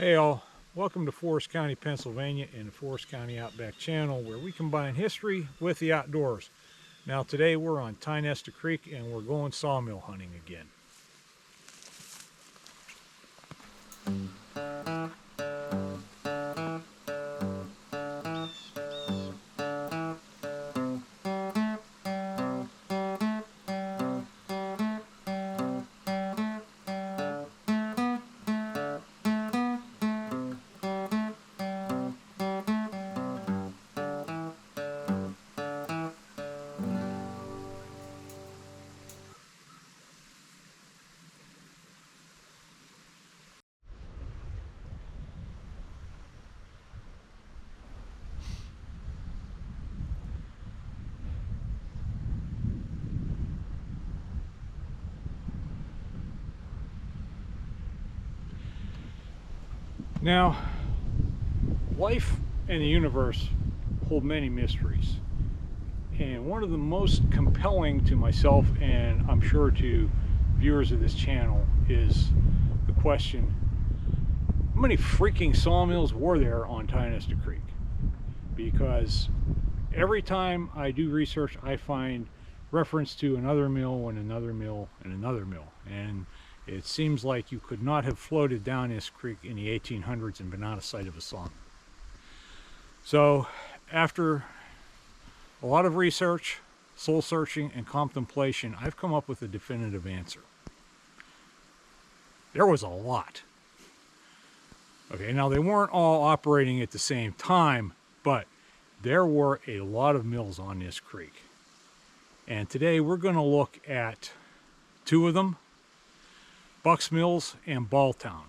Hey all, welcome to Forest County, Pennsylvania and the Forest County Outback channel where we combine history with the outdoors. Now today we're on Tionesta Creek and we're going sawmill hunting again. Now, life and the universe hold many mysteries. And one of the most compelling to myself, and I'm sure to viewers of this channel, is the question, how many freaking sawmills were there on Tionesta Creek? Because every time I do research, I find reference to another mill and another mill and another mill. And it seems like you could not have floated down this creek in the 1800s and been out of sight of a sawmill. So after a lot of research, soul searching, and contemplation, I've come up with a definitive answer. There was a lot. Okay, now they weren't all operating at the same time, but there were a lot of mills on this creek. And today we're going to look at two of them, Bucks Mills and Balltown.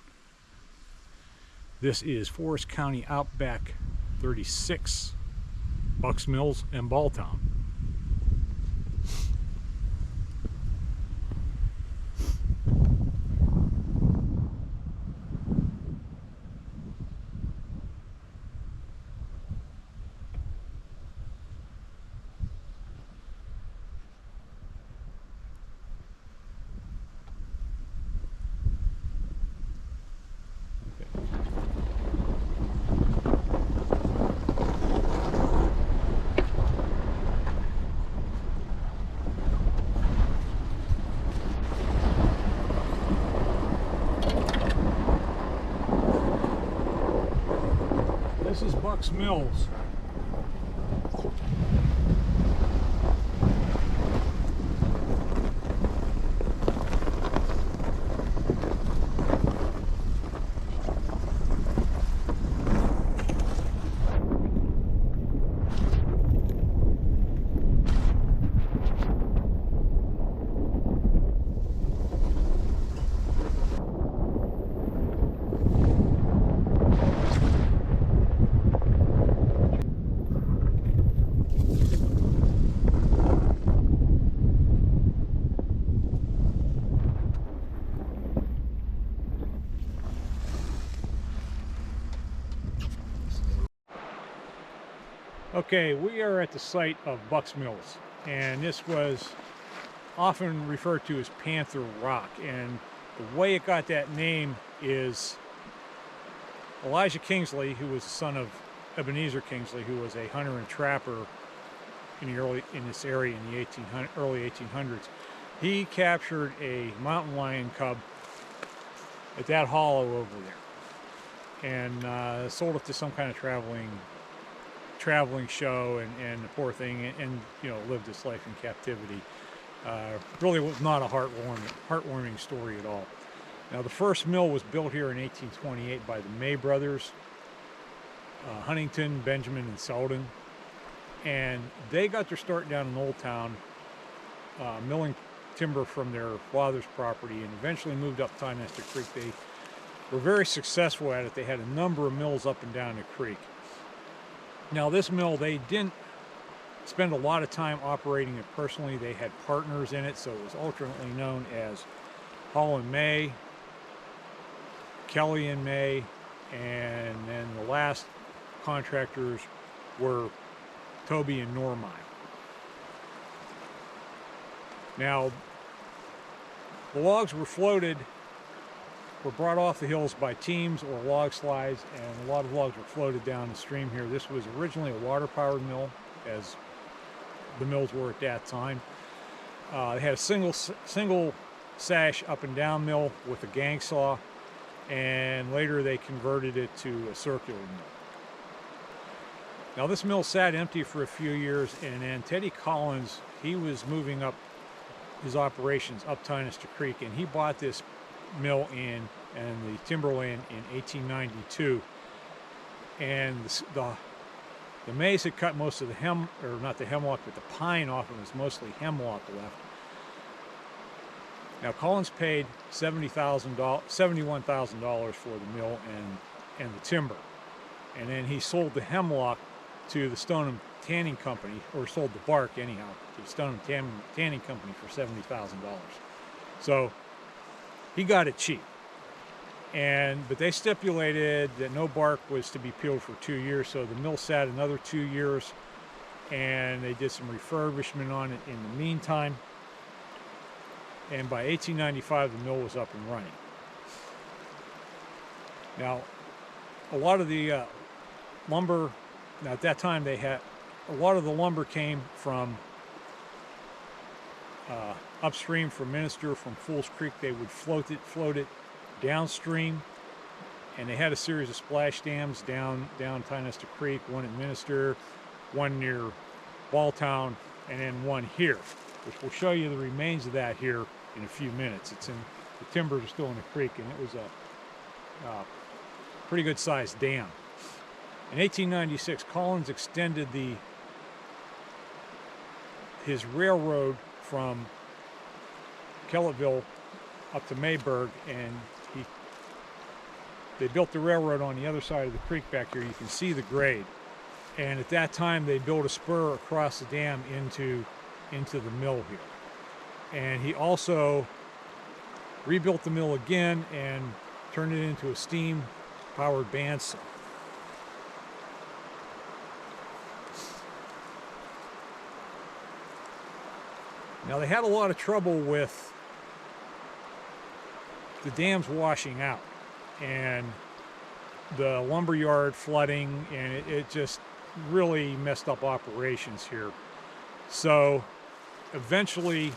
This is Forest County Outback 36, Bucks Mills and Balltown. This is Bucks Mills. Okay, we are at the site of Bucks Mills, and this was often referred to as Panther Rock, and the way it got that name is Elijah Kingsley, who was the son of Ebenezer Kingsley, who was a hunter and trapper in this area in the early 1800s. He captured a mountain lion cub at that hollow over there, and sold it to some kind of traveling show, and the poor thing, and you know, lived his life in captivity. Really was not a heartwarming story at all. Now, the first mill was built here in 1828 by the May brothers, Huntington, Benjamin, and Selden, and they got their start down in Old Town, milling timber from their father's property, and eventually moved up Tionesta Creek. They were very successful at it. They had a number of mills up and down the creek. Now, this mill, they didn't spend a lot of time operating it personally. They had partners in it, so it was alternately known as Hall and May, Kelly and May, and then the last contractors were Toby and Normine. Now, the logs were floated were brought off the hills by teams or log slides, and a lot of logs were floated down the stream here. This was originally a water-powered mill, as the mills were at that time. They had a single sash up and down mill with a gang saw, and later they converted it to a circular mill. Now this mill sat empty for a few years, and then Teddy Collins, he was moving up his operations up Tionesta Creek, and he bought this mill and the timberland in 1892. And the maize had cut most of the not the hemlock, but the pine off, and it was mostly hemlock left. Now Collins paid $71,000 for the mill and the timber, and then he sold the hemlock to the Stoneham Tanning Company, or sold the bark anyhow, to the Stoneham Tanning Company for $70,000. So he got it cheap. But they stipulated that no bark was to be peeled for 2 years, so the mill sat another 2 years, and they did some refurbishment on it in the meantime. And by 1895, the mill was up and running. Now, a lot of the lumber, now at that time they had, a lot of the lumber came from upstream from Minister, from Fools Creek. They would float it downstream, and they had a series of splash dams down Tionesta Creek, one at Minister, one near Balltown, and then one here, which we'll show you the remains of that here in a few minutes. The timbers are still in the creek, and it was a pretty good sized dam. In 1896, Collins extended his railroad from Kellettville up to Mayberg, and they built the railroad on the other side of the creek back here. You can see the grade. And at that time, they built a spur across the dam into the mill here. And he also rebuilt the mill again and turned it into a steam-powered bandsaw. Now, they had a lot of trouble with the dams washing out and the lumberyard flooding, and it just really messed up operations here. So eventually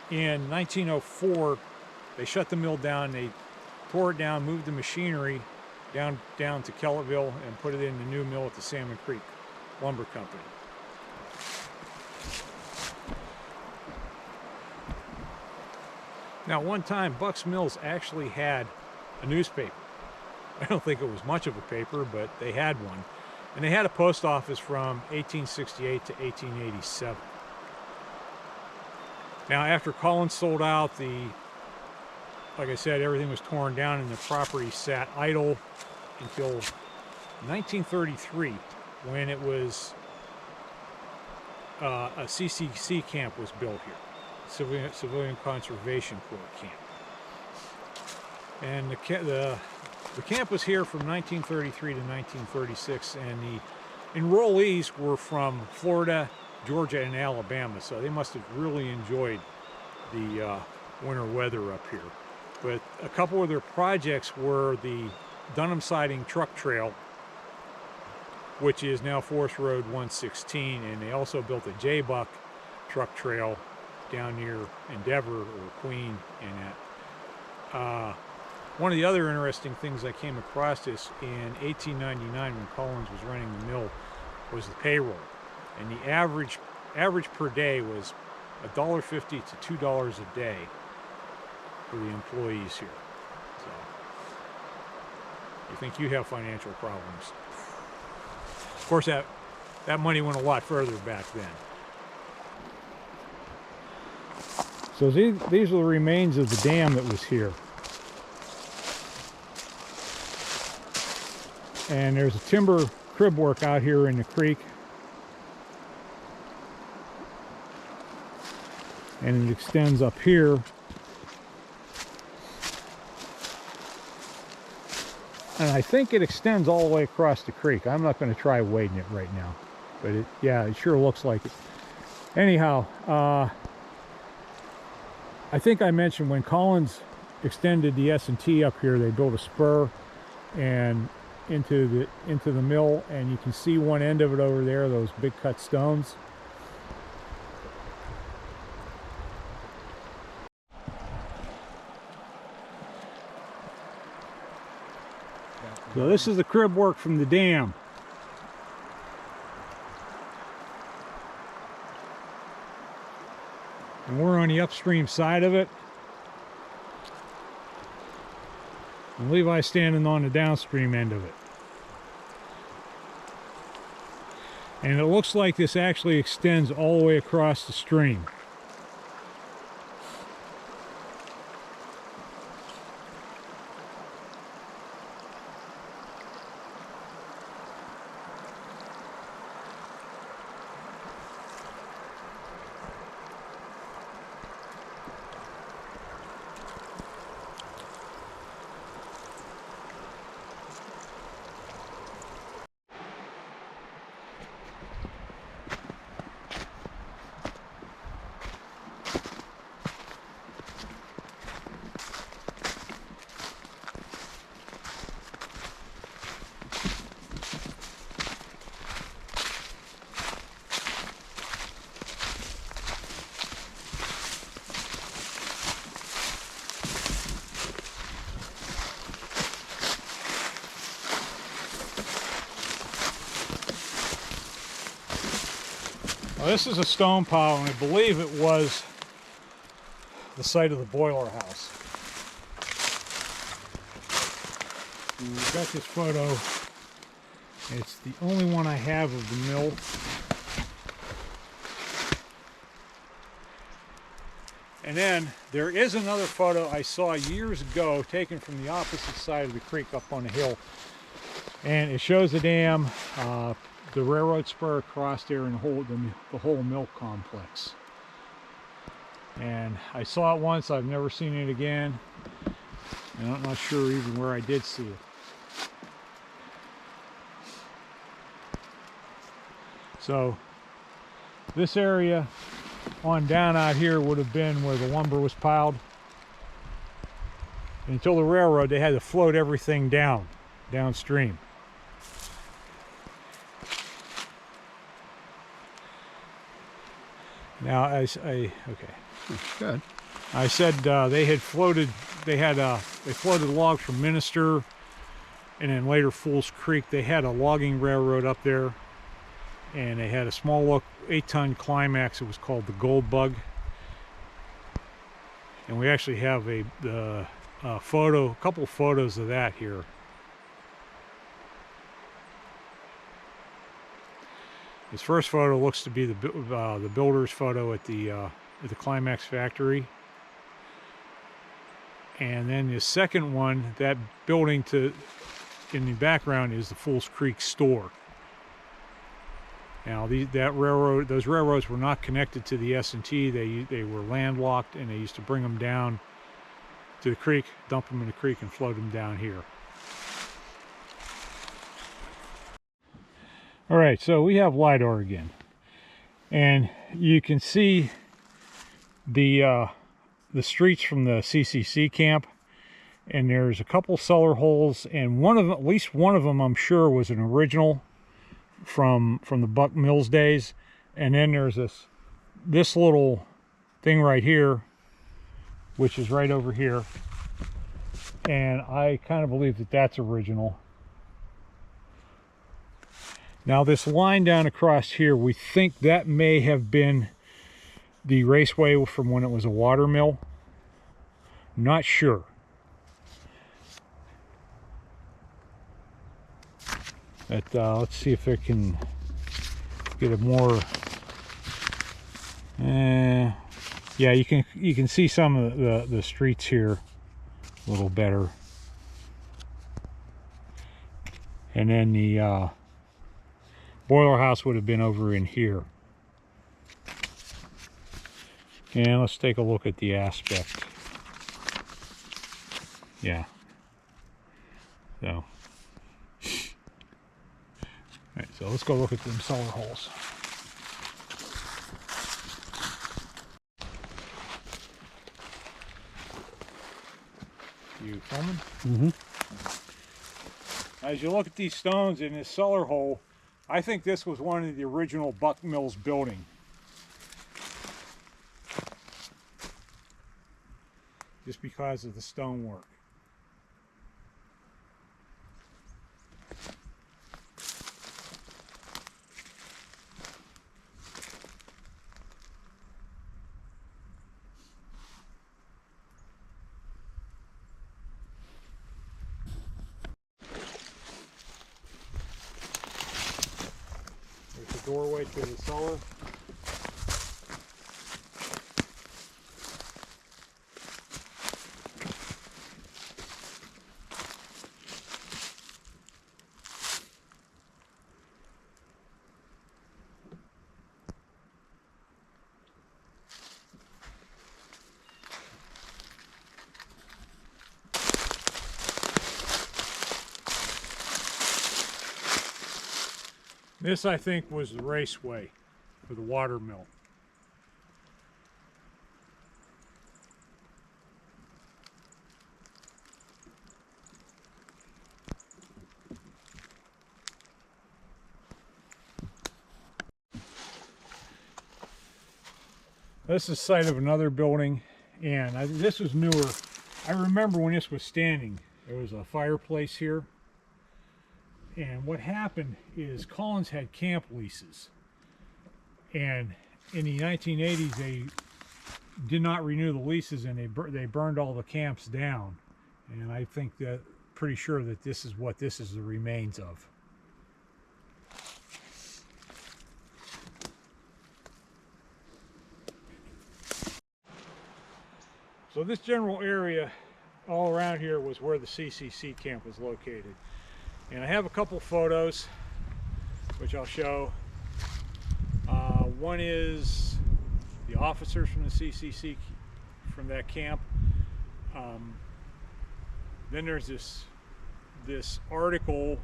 in 1904, they shut the mill down. They tore it down, moved the machinery down to Kellettville, and put it in the new mill at the Salmon Creek Lumber Company. Now, one time, Buck's Mills actually had a newspaper. I don't think it was much of a paper, but they had one. And they had a post office from 1868 to 1887. Now, after Collins sold out, like I said, everything was torn down and the property sat idle until 1933, when it was a CCC camp was built here. Civilian Conservation Corps camp. And the camp was here from 1933 to 1936, and the enrollees were from Florida, Georgia, and Alabama, so they must have really enjoyed the winter weather up here. But a couple of their projects were the Dunham Siding Truck Trail, which is now Forest Road 116, and they also built a J-Buck Truck Trail down near Endeavor or Queen and that. One of the other interesting things I came across is in 1899, when Collins was running the mill, was the payroll. And the average per day was $1.50 to $2 a day for the employees here. So you think you have financial problems. Of course, that money went a lot further back then. So these are the remains of the dam that was here. And there's a timber crib work out here in the creek. And it extends up here. And I think it extends all the way across the creek. I'm not going to try wading it right now. But it sure looks like it. Anyhow, I think I mentioned when Collins extended the S&T up here. They built a spur and into the mill, and you can see one end of it over there, those big cut stones. So this is the crib work from the dam. And we're on the upstream side of it. And Levi's standing on the downstream end of it. And it looks like this actually extends all the way across the stream. Well, this is a stone pile, and I believe it was the site of the boiler house. And we've got this photo. It's the only one I have of the mill. And then there is another photo I saw years ago taken from the opposite side of the creek up on the hill. And it shows the dam, the railroad spur across there, and the whole mill complex. And I saw it once, I've never seen it again, and I'm not sure even where I did see it. So this area on down out here would have been where the lumber was piled. And until the railroad, they had to float everything downstream. Now, okay. Good. I said they floated logs from Minister, and then later Fools Creek. They had a logging railroad up there, and they had a small 8-ton Climax. It was called the Gold Bug, and we actually have a couple photos of that here. This first photo looks to be the builder's photo at the Climax factory, and then the second one, that building in the background, is the Fools Creek store. Now those railroads were not connected to the S&T. They were landlocked, and they used to bring them down to the creek, dump them in the creek, and float them down here. All right, so we have LiDAR again, and you can see the streets from the CCC camp, and there's a couple cellar holes, and at least one of them, I'm sure, was an original from the Buck Mills days. And then there's this little thing right here, which is right over here, and I kind of believe that that's original. Now this line down across here, we think that may have been the raceway from when it was a water mill. Not sure. But let's see if I can get a more. Yeah, you can see some of the streets here a little better, and then the boiler house would have been over in here. And let's take a look at the aspect. Yeah. So, all right, so let's go look at them cellar holes. You filming? Mm-hmm. As you look at these stones in this cellar hole, I think this was one of the original Buck Mills building. Just because of the stonework. There's the doorway to the cellar. This, I think, was the raceway for the water mill. This is the site of another building, and this was newer. I remember when this was standing, there was a fireplace here. And what happened is Collins had camp leases, and in the 1980s they did not renew the leases, and they burned all the camps down. And I think that pretty sure that this is what this is the remains of. So this general area all around here was where the CCC camp was located. And I have a couple photos which I'll show. One is the officers from the CCC from that camp. Then there's this article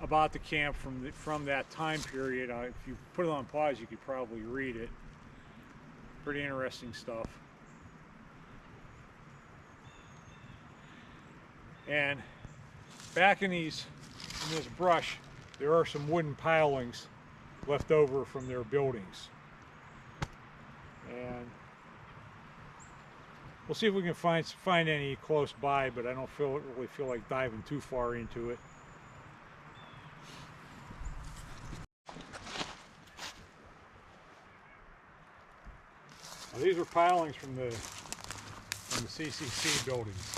about the camp from that time period. If you put it on pause, you could probably read it. Pretty interesting stuff. And back in this brush, there are some wooden pilings left over from their buildings. And we'll see if we can find any close by, but I don't really feel like diving too far into it. Now, these are pilings from the CCC buildings.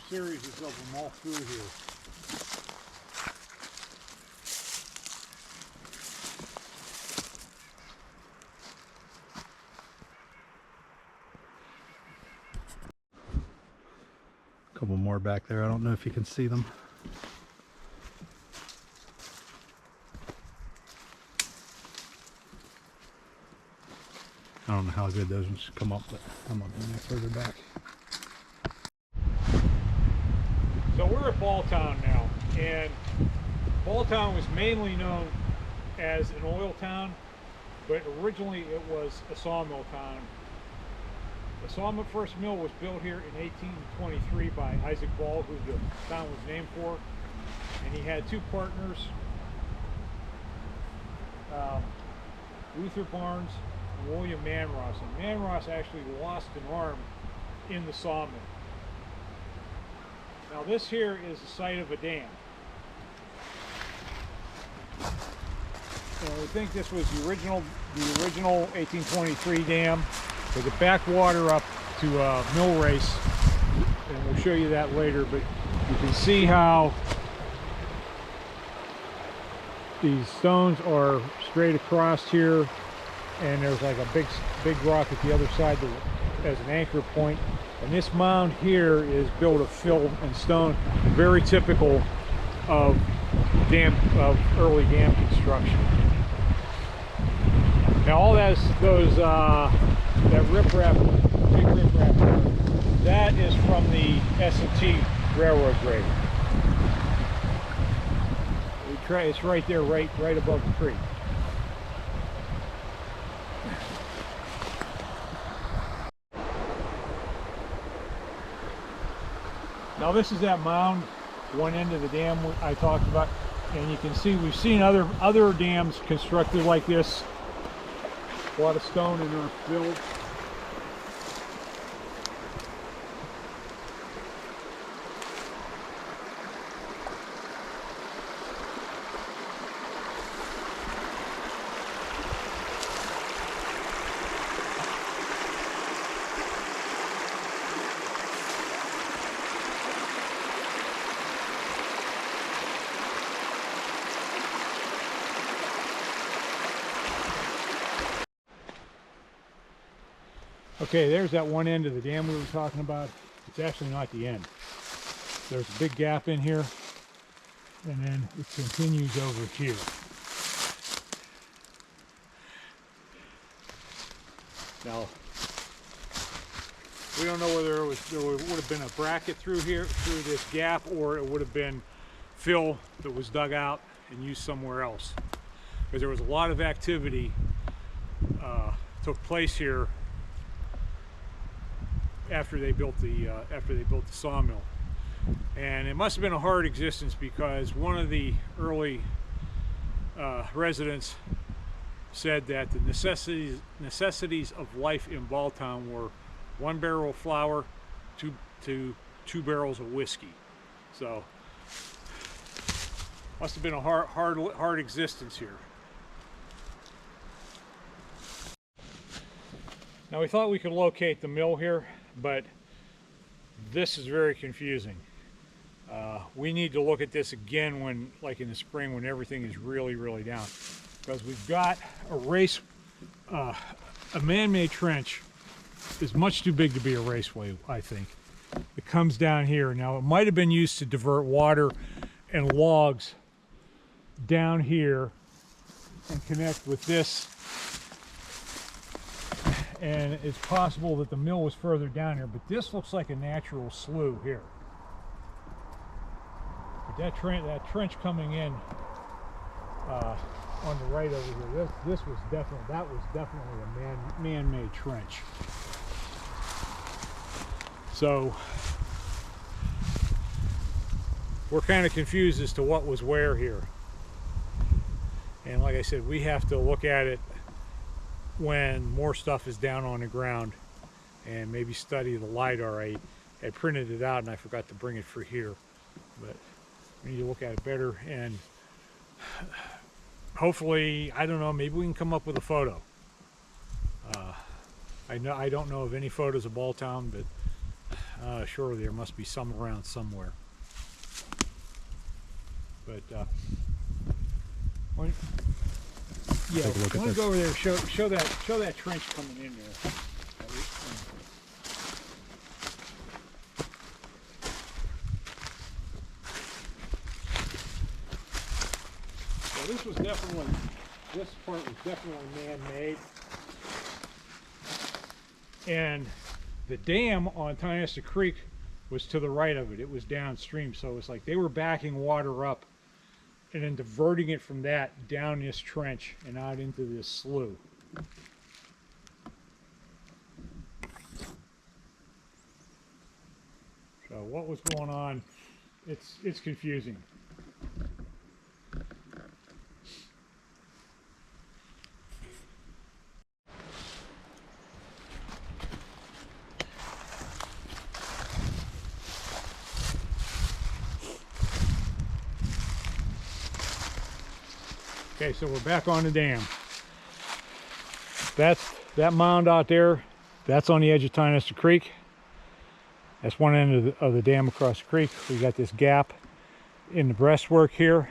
Series of them all through here. A couple more back there. I don't know if you can see them. I don't know how good those ones come up, but I'm up in there further back. So we're at Balltown now, and Balltown was mainly known as an oil town, but originally it was a sawmill town. The first mill was built here in 1823 by Isaac Ball, who the town was named for, and he had two partners, Luther Barnes and William Manross. And Manross actually lost an arm in the sawmill. Now this here is the site of a dam. So we think this was the original 1823 dam with a backwater up to Mill Race, and we'll show you that later. But you can see how these stones are straight across here, and there's like a big rock at the other side as an anchor point. And this mound here is built of fill and stone, very typical of early dam construction. Now all that riprap, big riprap, that is from the S&T railroad grade. It's right there, right above the creek. Now this is that mound, one end of the dam I talked about, and you can see we've seen other dams constructed like this. A lot of stone and earth filled. Okay, there's that one end of the dam we were talking about. It's actually not the end. There's a big gap in here, and then it continues over here. Now, we don't know whether there would have been a bracket through here, through this gap, or it would have been fill that was dug out and used somewhere else. Because there was a lot of activity took place here after they built the sawmill, and it must have been a hard existence, because one of the early residents said that the necessities of life in Balltown were 1 barrel of flour to 2 barrels of whiskey. So must have been a hard existence here. Now we thought we could locate the mill here, but this is very confusing. We need to look at this again when, like in the spring, when everything is really down, because we've got a man-made trench is much too big to be a raceway, I think. It comes down here. Now it might have been used to divert water and logs down here and connect with this, and it's possible that the mill was further down here, but this looks like a natural slough here. But that trench coming in on the right over here, that was definitely a man-made trench. So we're kind of confused as to what was where here. And like I said, we have to look at it when more stuff is down on the ground and maybe study the LiDAR. I printed it out and I forgot to bring it for here, but we need to look at it better, and hopefully, I don't know, maybe we can come up with a photo. I don't know of any photos of Balltown, but surely there must be some around somewhere. But yeah, I want to go over there and show that trench coming in there. So this part was definitely man-made, and the dam on Tionesta Creek was to the right of it. It was downstream, so it's like they were backing water up and then diverting it from that down this trench and out into this slough. So what was going on? It's confusing. Okay, so we're back on the dam. That's that mound out there. That's on the edge of Tionesta Creek. That's one end of the dam across the creek. We got this gap in the breastwork here.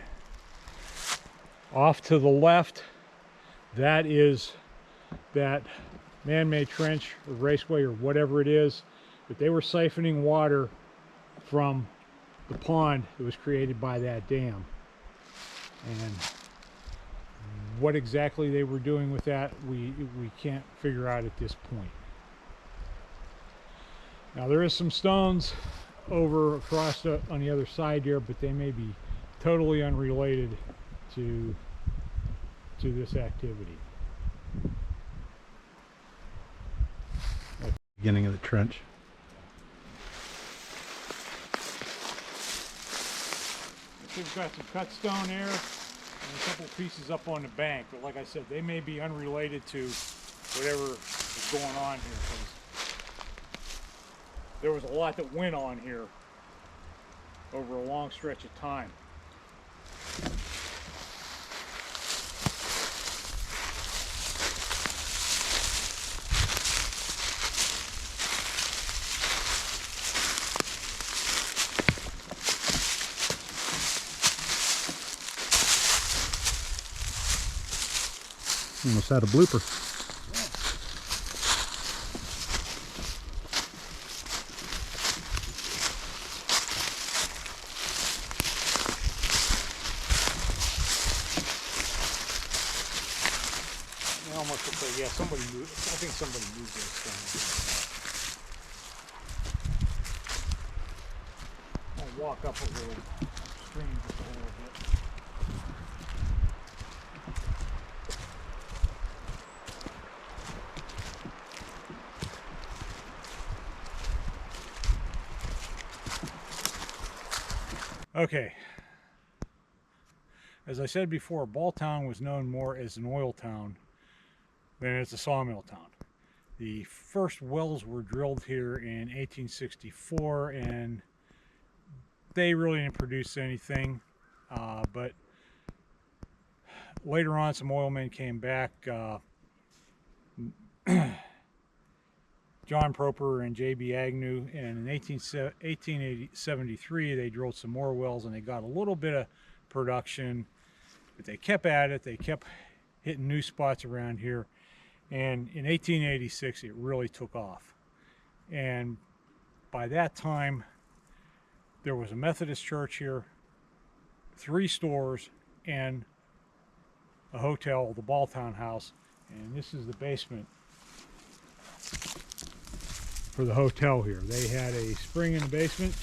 Off to the left, that is that man-made trench or raceway or whatever it is. But they were siphoning water from the pond that was created by that dam. And what exactly they were doing with that, we can't figure out at this point. Now there is some stones over across on the other side here, but they may be totally unrelated to this activity. Beginning of the trench. we've got some cut stone there and a couple pieces up on the bank. But like I said, they may be unrelated to whatever is going on here, because there was a lot that went on here over a long stretch of time. Almost had a blooper. It almost looks like, yeah, somebody moved. I think somebody moved this thing. I'll walk up a little stream just a little bit. Okay. As I said before, Balltown was known more as an oil town than as a sawmill town. The first wells were drilled here in 1864, and they really didn't produce anything. But later on, some oil men came back. John Proper and J.B. Agnew, and in 1873 they drilled some more wells and they got a little bit of production, but they kept at it. They kept hitting new spots around here, and in 1886 it really took off. And by that time there was a Methodist church here, 3 stores, and a hotel, the Balltown House, and this is the basement for the hotel here. They had a spring in the basement,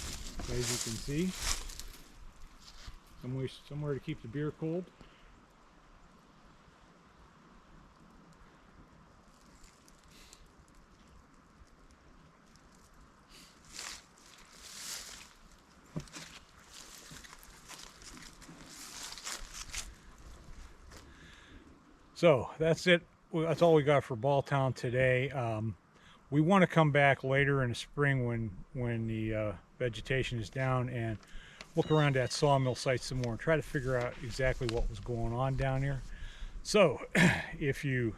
as you can see. Somewhere to keep the beer cold. So that's it. That's all we got for Balltown today. We want to come back later in the spring when the vegetation is down and look around that sawmill site some more and try to figure out exactly what was going on down here. So if you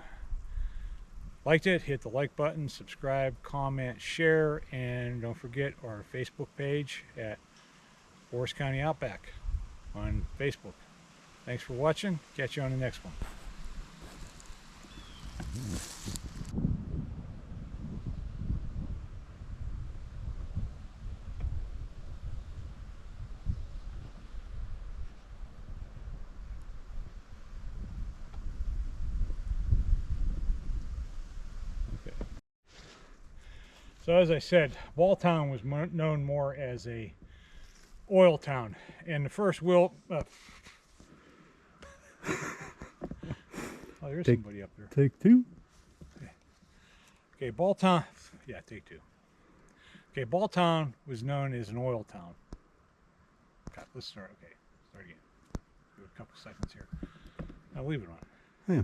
liked it, hit the like button, subscribe, comment, share, and don't forget our Facebook page at Forest County Outback on Facebook. Thanks for watching. Catch you on the next one. So as I said, Balltown was known more as a oil town, and the first oh, there's somebody up there. Take 2. Okay, Balltown. Yeah, take 2. Okay, Balltown was known as an oil town. God, let's start. Okay, start again. Give it a couple seconds here. I'll leave it on. Yeah.